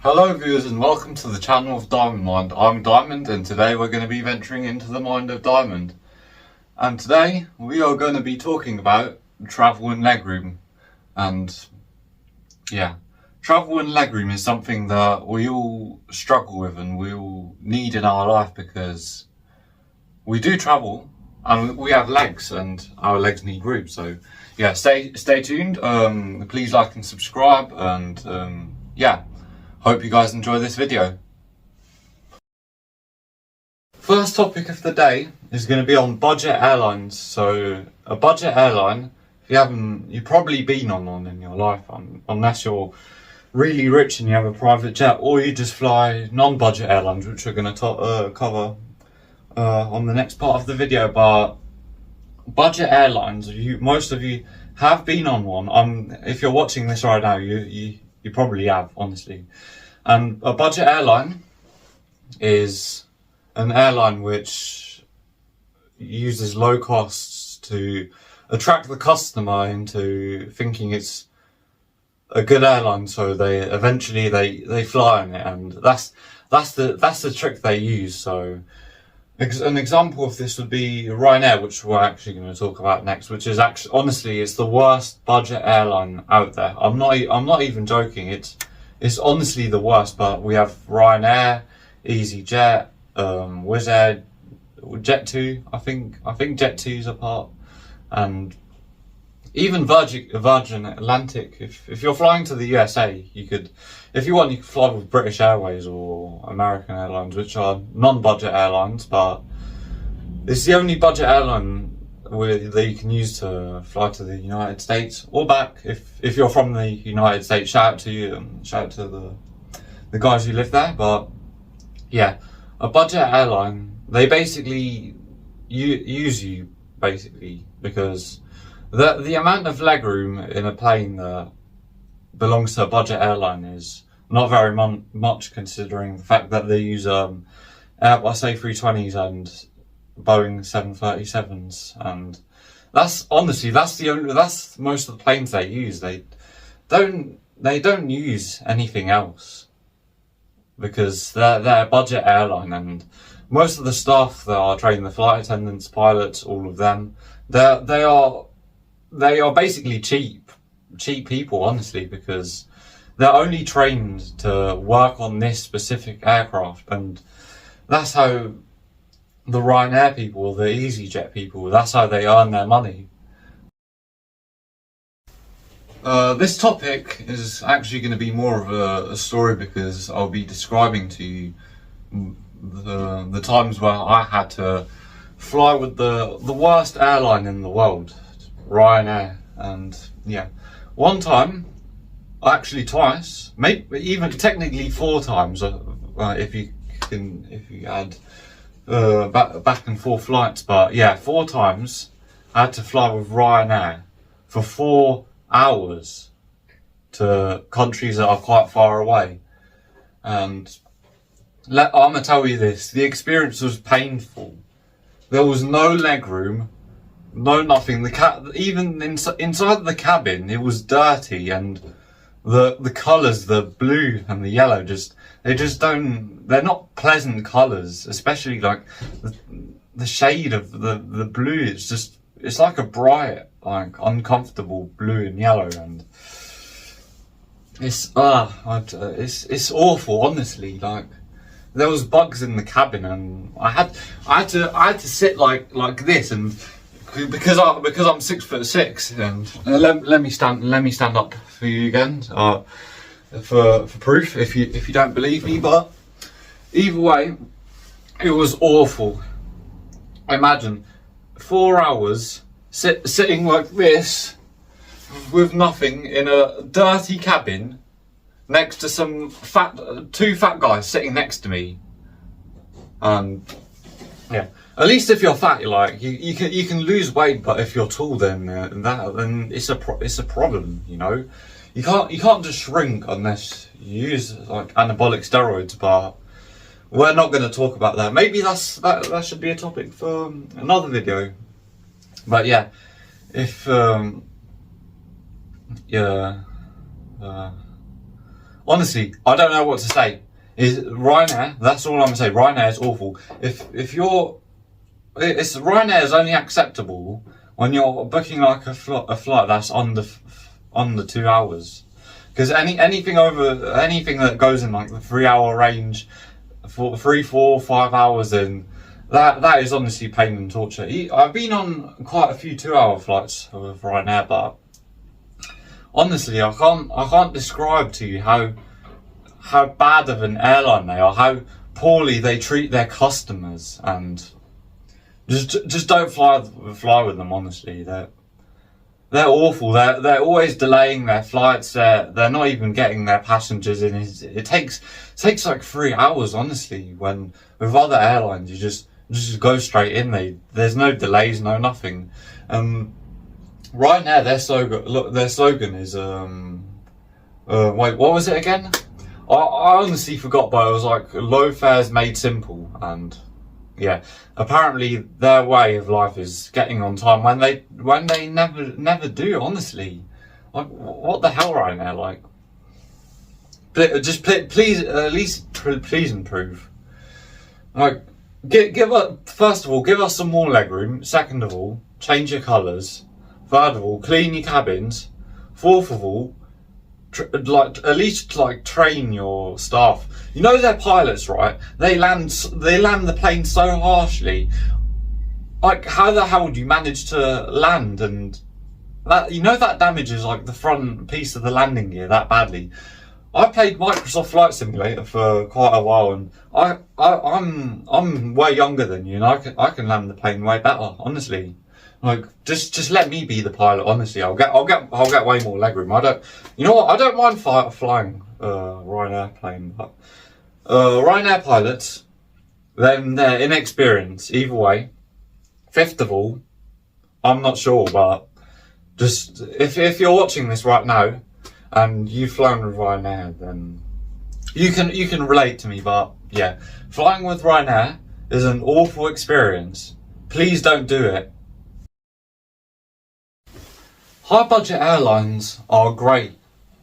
Hello viewers and welcome to the channel of Diamond Mind. I'm Diamond and today we're going to be venturing into the mind of Diamond. And today we are going to be talking about travel and legroom. And yeah, travel and legroom is something that we all struggle with and we all need in our life because we do travel and we have legs and our legs need room. So yeah, stay tuned. Please like and subscribe and yeah. Hope you guys enjoy this video. First topic of the day is going to be on budget airlines. So a budget airline, if you've probably been on one in your life, unless you're really rich and you have a private jet, or you just fly non-budget airlines, which we're going to cover on the next part of the video. But budget airlines, most of you have been on one. If you're watching this right now, you probably have, honestly. And a budget airline is an airline which uses low costs to attract the customer into thinking it's a good airline, so they fly on it, and that's the trick they use. So an example of this would be Ryanair, which we're actually going to talk about next, which is actually, honestly, it's the worst budget airline out there. I'm not even joking. It's honestly the worst. But we have Ryanair, EasyJet, Wizz Air, Jet2. I think Jet2's a part, and even Virgin Atlantic. If you're flying to the USA, you could fly with British Airways or American Airlines, which are non-budget airlines, but it's the only budget airline that you can use to fly to the United States or back. If you're from the United States, shout out to you and shout out to the guys who live there. But yeah, a budget airline, they basically use you because the amount of legroom in a plane that belongs to a budget airline is not very much, considering the fact that they use Airbus A320s and Boeing 737s, and that's most of the planes they use. They don't use anything else because they're a budget airline, and most of the staff that are trained, the flight attendants, pilots, all of them, they are basically cheap people, honestly, because they're only trained to work on this specific aircraft. And that's how the Ryanair people, the EasyJet people, that's how they earn their money. This topic is actually going to be more of a story, because I'll be describing to you the times where I had to fly with the worst airline in the world, Ryanair. And yeah, one time, actually twice, maybe even technically 4 times, if you add back and forth flights. But yeah, 4 times I had to fly with Ryanair for 4 hours to countries that are quite far away. And I'm gonna tell you this, the experience was painful. There was no legroom, no nothing. Even inside the cabin, it was dirty, and the colours, the blue and the yellow, they're not pleasant colours, especially like the shade of the blue. It's like a bright, like uncomfortable blue and yellow, and it's awful, honestly. Like, there was bugs in the cabin, and I had to sit like this, and because I'm 6'6", and let me stand up for you again, for proof, if you don't believe me. But either way, it was awful. Imagine 4 hours sitting like this with nothing in a dirty cabin next to some two fat guys sitting next to me. Yeah, at least if you're fat, you can lose weight, but if you're tall, then it's a problem. You can't just shrink unless you use like anabolic steroids. But we're not going to talk about that. Maybe that should be a topic for another video. But yeah, if honestly, I don't know what to say. Is Ryanair? That's all I'm gonna say. Ryanair is awful. If you're, it's Ryanair is only acceptable when you're booking like a flight that's under 2 hours. Because anything that goes in like the 3 hour range, for 3, 4, 5 hours, then that is honestly pain and torture. I've been on quite a few 2 hour flights with Ryanair, but honestly, I can't describe to you how bad of an airline they are, how poorly they treat their customers, and just don't fly with them. Honestly, they're awful. They're always delaying their flights. They're not even getting their passengers in. It takes like 3 hours. Honestly, when with other airlines you just go straight in. There's no delays, no nothing. Ryanair, their slogan is wait, what was it again? I honestly forgot, but it was like low fares made simple. And yeah, apparently their way of life is getting on time when they never do. Honestly, like what the hell, Ryanair? Like, please at least please improve. Like, first of all, give us some more legroom. Second of all, change your colours. Third of all, clean your cabins. Fourth of all, at least train your staff. You know they're pilots, right? They land the plane so harshly. Like, how the hell do you manage to land? And that, you know, that damages like the front piece of the landing gear that badly. I played Microsoft Flight Simulator for quite a while, and I'm way younger than you, and I can land the plane way better, honestly. Like, just let me be the pilot. Honestly, I'll get way more legroom. You know what? I don't mind flying Ryanair plane, but Ryanair pilots, then they're inexperienced. Either way. Fifth of all, I'm not sure, but just if you're watching this right now and you've flown with Ryanair, then you can relate to me. But yeah, flying with Ryanair is an awful experience. Please don't do it. High budget airlines are great,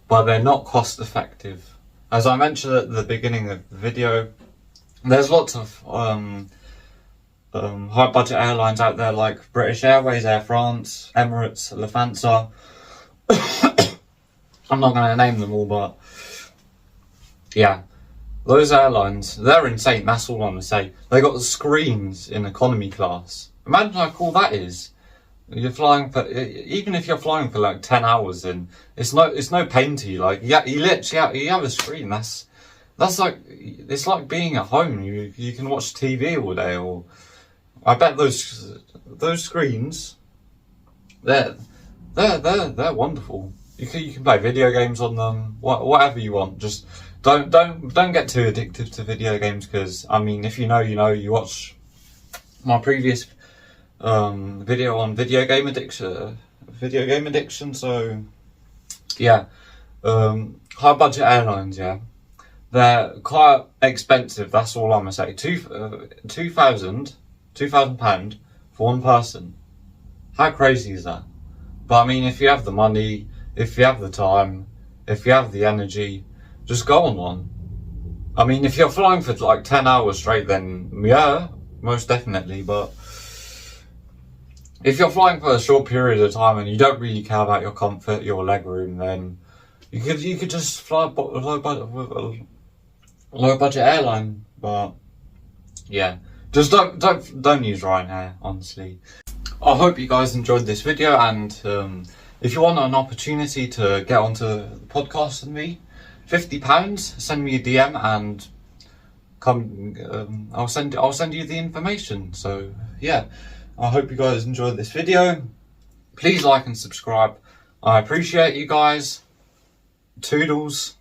but they're not cost effective. As I mentioned at the beginning of the video, there's lots of high budget airlines out there like British Airways, Air France, Emirates, Lufthansa. I'm not going to name them all, but yeah, those airlines, they're insane. That's all I'm going to say. They got the screens in economy class. Imagine how cool that is. You're flying for, even if you're flying for like 10 hours, then it's no pain to you. Like, yeah, you have a screen. That's like, it's like being at home. You can watch TV all day. Or I bet those screens, they're wonderful. You can play video games on them, whatever you want. Just don't get too addictive to video games, because I mean, if you know, you watch my previous video on video game addiction. So yeah, high budget airlines, yeah, they're quite expensive. That's all I'm gonna say. £2,000 for one person. How crazy is that? But I mean, if you have the money, if you have the time, if you have the energy, just go on one. I mean, if you're flying for like 10 hours straight, then yeah, most definitely. But if you're flying for a short period of time and you don't really care about your comfort, your legroom, then you could just fly a low budget airline. But yeah, just don't use Ryanair, honestly. I hope you guys enjoyed this video, and if you want an opportunity to get onto the podcast with me, £50, send me a DM and come. I'll send you the information. So yeah, I hope you guys enjoyed this video. Please like and subscribe. I appreciate you guys. Toodles.